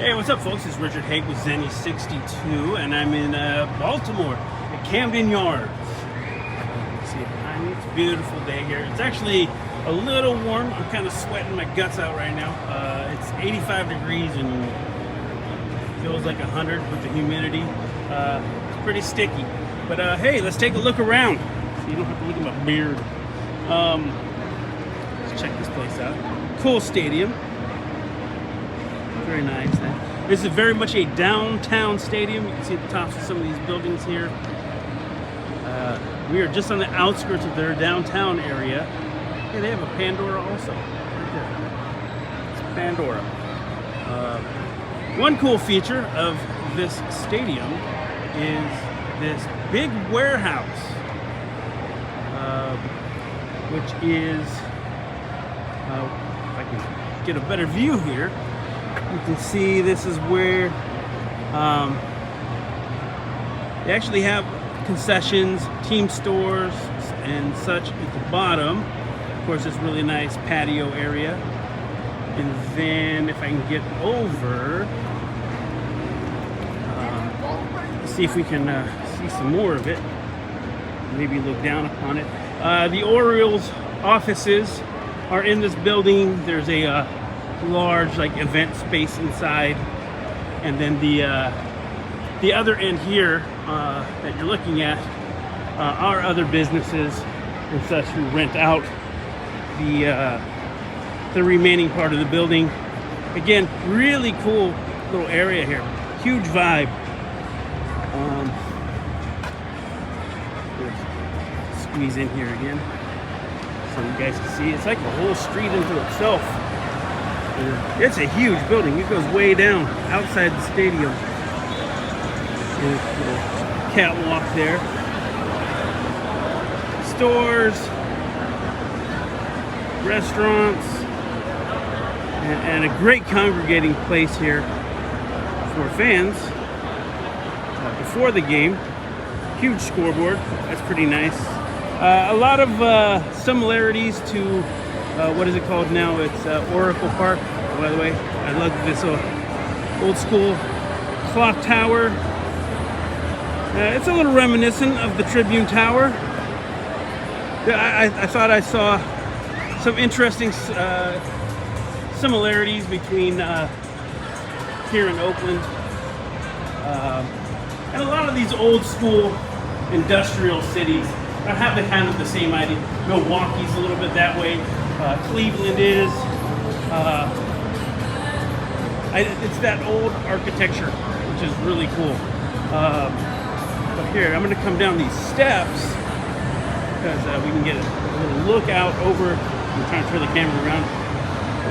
Hey, what's up, folks? It's Richard Haick with Zenny62, and I'm in Baltimore at Camden Yards. See it behind me? It's a beautiful day here. It's actually a little warm. I'm kind of sweating my guts out right now. It's 85 degrees and feels like 100 with the humidity. It's pretty sticky. But hey, let's take a look around. So you don't have to look at my beard. Let's check this place out. Cool stadium. Very nice. This is very much a downtown stadium. You can see the tops of some of these buildings here. We are just on the outskirts of their downtown area. Yeah, they have a Pandora also, right there. It's Pandora. One cool feature of this stadium is this big warehouse, which is, if I can get a better view here, you can see this is where they actually have concessions, team stores, and such at the bottom. Of course, this really nice patio area. And then if I can get over, see if we can see some more of it. Maybe look down upon it. The Orioles offices are in this building. There's a large event space inside, and then the other end here that you're looking at are other businesses and such who rent out the remaining part of the building. Again, really cool little area here, huge vibe. Squeeze in here again so you guys can see. It's like a whole street into itself. It's a huge building. It goes way down outside the stadium. There's a little catwalk there. Stores, restaurants, and a great congregating place here for fans before the game. Huge scoreboard. That's pretty nice. A lot of similarities to what is it called now? It's Oracle Park, by the way. I love this old school clock tower. It's a little reminiscent of the Tribune Tower. I thought I saw some interesting similarities between here in Oakland and a lot of these old school industrial cities. I have the same idea. Milwaukee's a little bit that way. Cleveland is. It's that old architecture, which is really cool. But here, I'm going to come down these steps because we can get a little look out over. I'm trying to turn the camera around.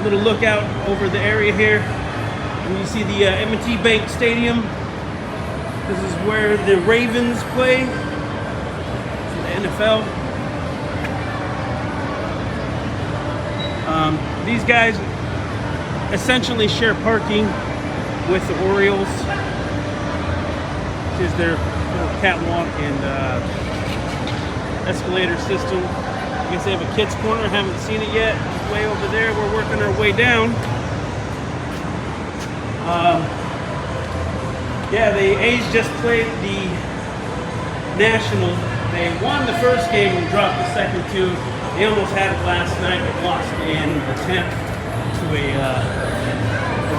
A little look out over the area here. And you see the M&T Bank Stadium. This is where the Ravens play. The NFL. These guys essentially share parking with the Orioles. This is their little catwalk and escalator system. I guess they have a kids corner. Haven't seen it yet. It's way over there. We're working our way down. Yeah, the A's just played the Nationals. They won the first game and dropped the second two. They almost had it last night, but lost in the 10th to a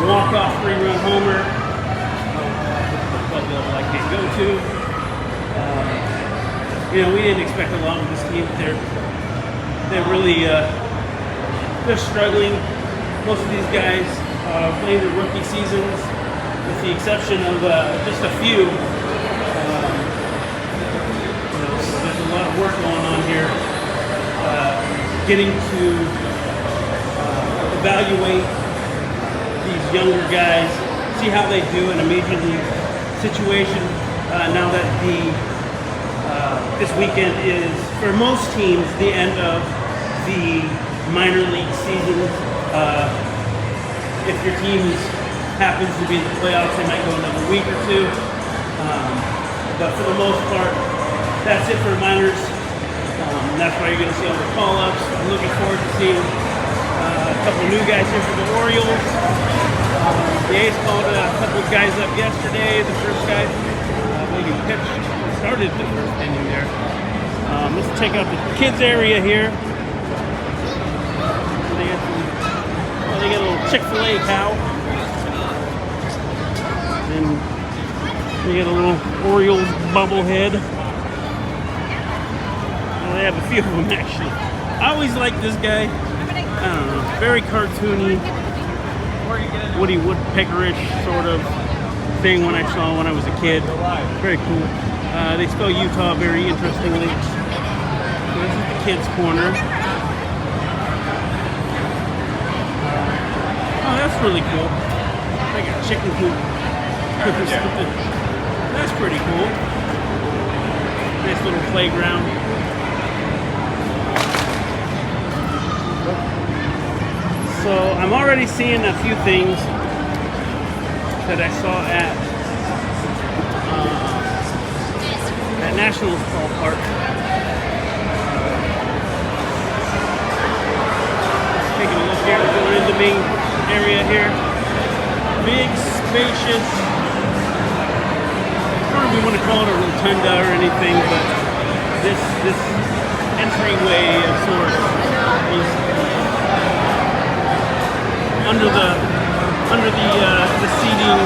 walk-off three-run homer. Club level I can't go to. We didn't expect a lot of this team. They're really they're struggling. Most of these guys playing their rookie seasons, with the exception of just a few. There's a lot of work going on here. Getting to evaluate these younger guys, see how they do in a major league situation. Now that this weekend is, for most teams, the end of the minor league season. If your team happens to be in the playoffs, they might go another week or two. But for the most part, that's it for minors. That's why you're going to see all the call-ups. I'm looking forward to seeing a couple new guys here for the Orioles. The A's called a couple of guys up yesterday. The first guy, maybe pitched, started the first inning there. Let's check out the kids area here. They got a little Chick-fil-A cow. And they got a little Orioles bobblehead. Well, they have a few of them actually. I always liked this guy. I don't know, very cartoony, Woody Woodpeckerish sort of thing when I saw when I was a kid. Very cool. They spell Utah very interestingly. So this is the kids' corner. Oh, that's really cool. Like a chicken coop. That's pretty cool. Nice little playground. So I'm already seeing a few things that I saw at Nationals ballpark. Taking a look here, going in the main area here. Big, spacious. I don't know if we want to call it a rotunda or anything, but this entryway of sorts is under the seating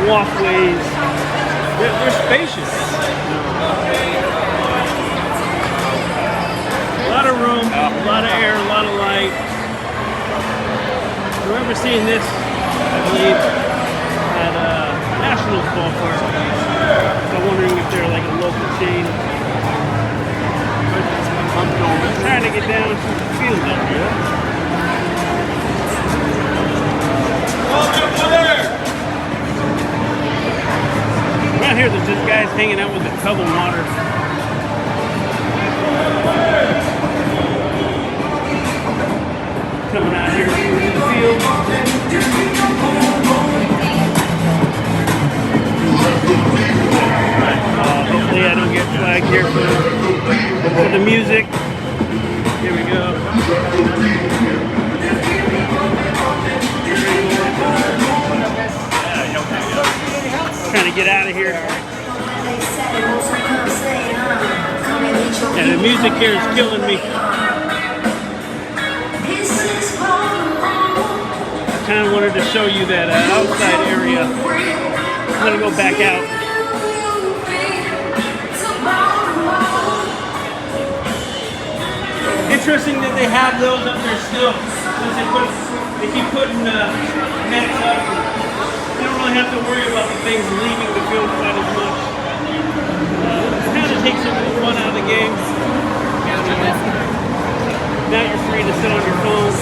walkways. They're spacious. A lot of room, a lot of air, a lot of light. I remember seeing this, I believe, at Nationals ballpark. So I'm wondering if they're like a local chain. I'm trying to get down to the field out here. Around here, there's just guys hanging out with a tub of water. Coming out here to the field. Hopefully I don't get flagged here for the music. Here we go. Trying to get out of here. And the music here is killing me. I kind of wanted to show you that outside area. I'm going to go back out. Interesting that they have those up there still. They keep putting nets up. You don't really have to worry about the things leaving the field quite as much. It kind of takes some of the fun out of the game. Now you're free to sit on your phone,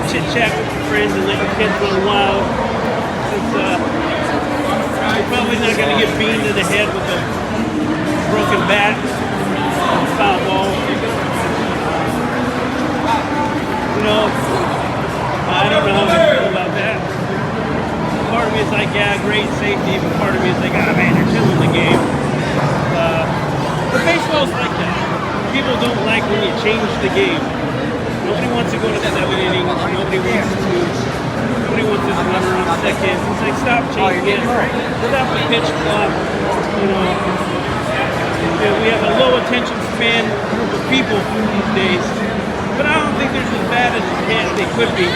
chit-chat with your friends, and let your kids run wild. Since you're probably not going to get beamed in the head with a broken bat, foul ball. You know, I don't know how I feel about that. Part of me is like, yeah, great safety, but part of me is like, ah, man, you're killing the game. But baseball's like that. People don't like when you change the game. Nobody wants to go to 7 innings. Nobody wants this runner on second. It's like, stop changing it. Stop the pitch clock. You know, we have a low attention span group of people these days. But I don't think they're as bad as they could be.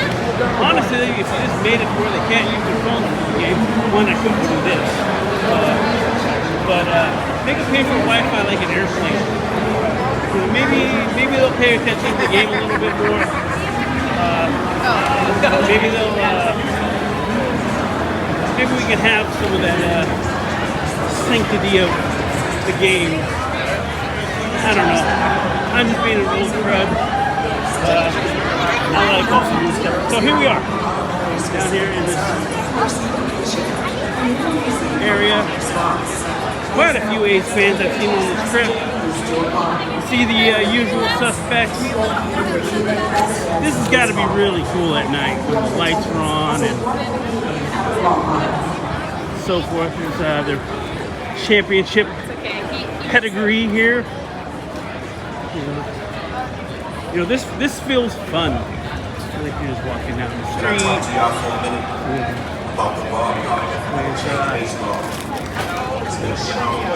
Honestly, if they just made it to where they can't use their phones for the game, why not couldn't do this? But make them pay for Wi-Fi like an airplane. You know, maybe they'll pay attention to the game a little bit more. Maybe we can have some of that sanctity of the game. I don't know. I'm just being an old crud. I like all this stuff. So here we are, down here in this area. Quite a few A's fans I've seen on this trip. You see the usual suspects. This has got to be really cool at night when the lights are on and so forth. There's their championship pedigree here. You know, this feels fun. like you're just walking down the street.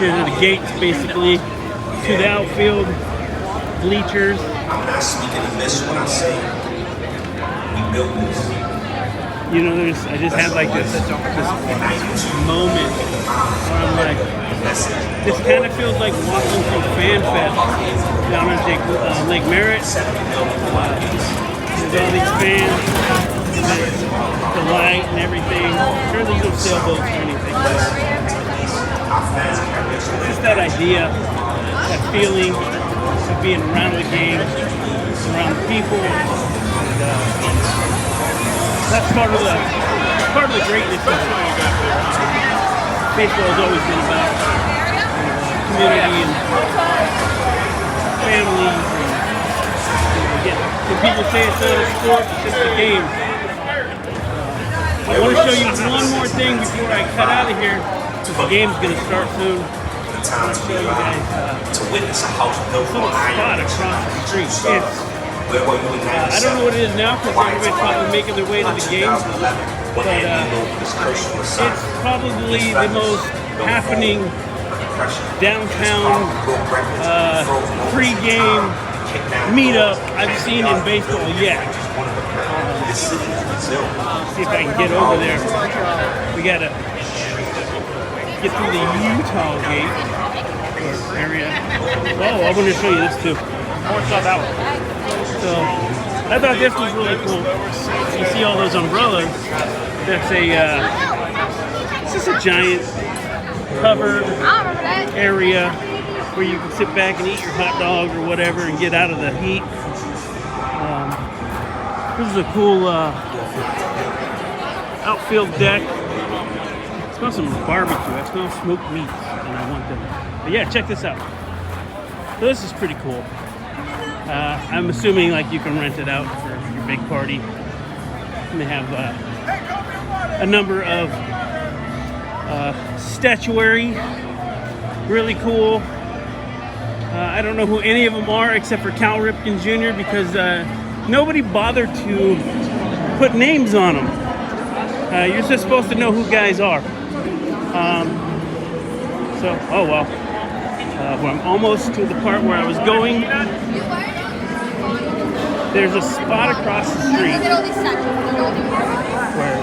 Here's the gates basically to the outfield, bleachers. I'm not speaking amiss when I say we built this. You know, I just had like this moment where I'm like, this kind of feels like walking through Fan Fest down on Lake Merritt. There's all these fans, the light and everything. Sure, there's no sailboats or anything, but just that idea, that feeling of being around the game, around the people. And, that's part of the greatness of it. Baseball has always been about community and family. When people say it's not a sport, it's just a game. I want to show you one more thing before I cut out of here, because the game's going to start soon. I want to show you guys this little spot across the street. I don't know what it is now because everybody's probably making their way to the game, but it's probably the most happening downtown pre-game meetup I've seen in baseball yet. See if I can get over there. We gotta get through the Utah gate area. Oh, I want to show you this too. More saw that one. So I thought this was really cool. You see all those umbrellas. That's this is a giant covered area where you can sit back and eat your hot dog or whatever and get out of the heat. This is a cool outfield deck. It smells some barbecue. I smell smoked meats, and I want them. But yeah, check this out. So this is pretty cool. I'm assuming like you can rent it out for your big party. And they have a number of statuary, really cool. I don't know who any of them are except for Cal Ripken Jr. because nobody bothered to put names on them. You're just supposed to know who guys are. Oh well. I'm almost to the part where I was going. There's a spot across the street where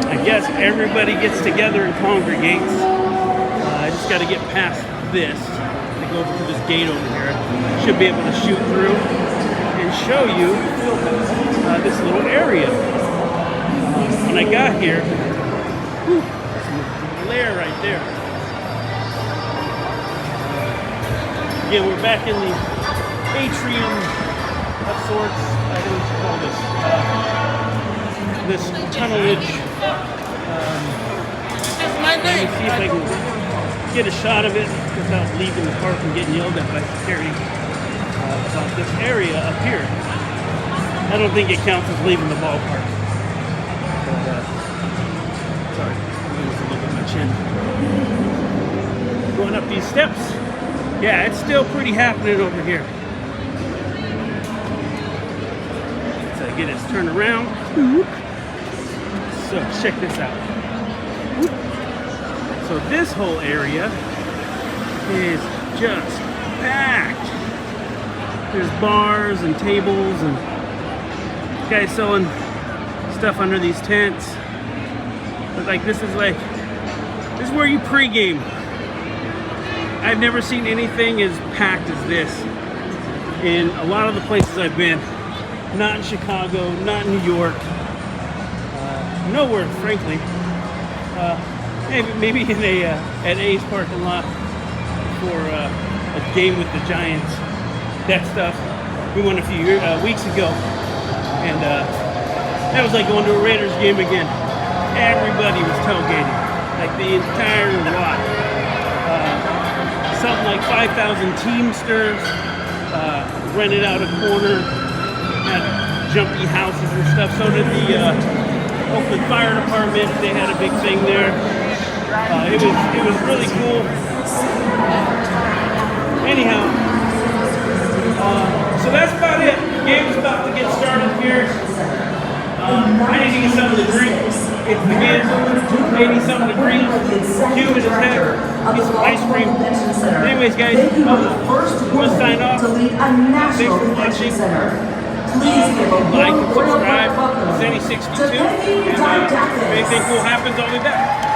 I guess everybody gets together and congregates. I just got to get past this. I go over to this gate over here. Should be able to shoot through and show you this little area. When I got here, some glare right there. Again, we're back in the atrium of sorts. I don't know what you call this. This tunnelage. Let me see if I can get a shot of it without leaving the park and getting yelled at by security about this area up here. I don't think it counts as leaving the ballpark. But, sorry, I'm going to look at my chin. Going up these steps. Yeah, it's still pretty happening over here. So I get us turned around. So check this out. So this whole area is just packed. There's bars and tables and guys selling stuff under these tents. But like this is where you pregame. I've never seen anything as packed as this in a lot of the places I've been. Not in Chicago, not in New York, nowhere, frankly. Maybe in at A's parking lot for a game with the Giants. That stuff we won a few weeks ago, and that was like going to a Raiders game again. Everybody was tailgating, like the entire lot. Something like 5,000 Teamsters rented out a corner, had jumpy houses and stuff. So did the Oakland Fire Department. They had a big thing there. It was really cool. Anyhow, so that's about it. game's about to get started here. I need to get something to drink. It's the game. 80-something degrees. Humid as heck. Get some ice cream. Anyways, guys, I'm going to sign off. Thanks for watching. Like and subscribe. Zenny62. And if anything cool happens, I'll be back.